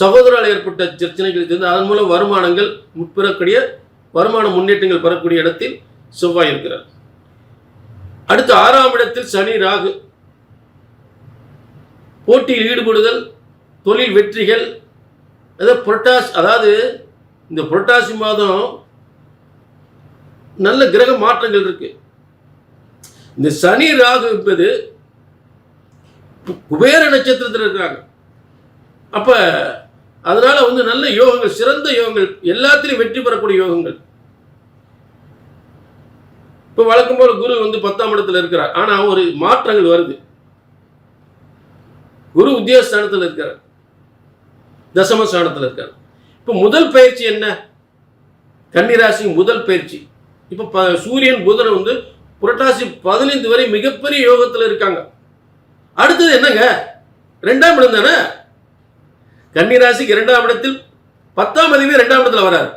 சகோதரால் ஏற்பட்ட பிரச்சனைகள் இருந்து அதன் மூலம் வருமானங்கள் பெறக்கூடிய வருமான முன்னேற்றங்கள் பெறக்கூடிய இடத்தில் செவ்வாய் இருக்கிறார். அடுத்து 6ஆம் இடத்தில் சனி ராகு. போட்டியில் ஈடுபடுதல், தொழில் வெற்றிகள், அதாவது இந்த புரட்டாசி மாதம் நல்ல கிரக மாற்றங்கள் இருக்கு. இந்த சனி ராகு என்பது குபேர நட்சத்திரத்தில் இருக்கிறாங்க. அப்ப அதனால நல்ல யோகங்கள், சிறந்த யோகங்கள், எல்லாத்திலையும் வெற்றி பெறக்கூடிய யோகங்கள். இப்ப வழக்கம் போல குரு 10ஆம் இடத்துல இருக்கிறார். ஆனா ஒரு மாற்றங்கள் வருது. குரு உத்தியோகஸ்தானத்தில் இருக்கார், தசமஸ்தானத்தில் இருக்கார். இப்ப முதல் பயிற்சி என்ன? கன்னிராசி முதல் பயிற்சி. இப்ப சூரியன் புதன் புரட்டாசி 15 வரை மிகப்பெரிய யோகத்தில் இருக்காங்க. அடுத்தது என்னங்க? 2ஆம் இடம் தானே. கன்னிராசிக்கு 2ஆம் இடத்தில் 10ஆம் அதிபதி 2ஆம் இடத்துல வராரு.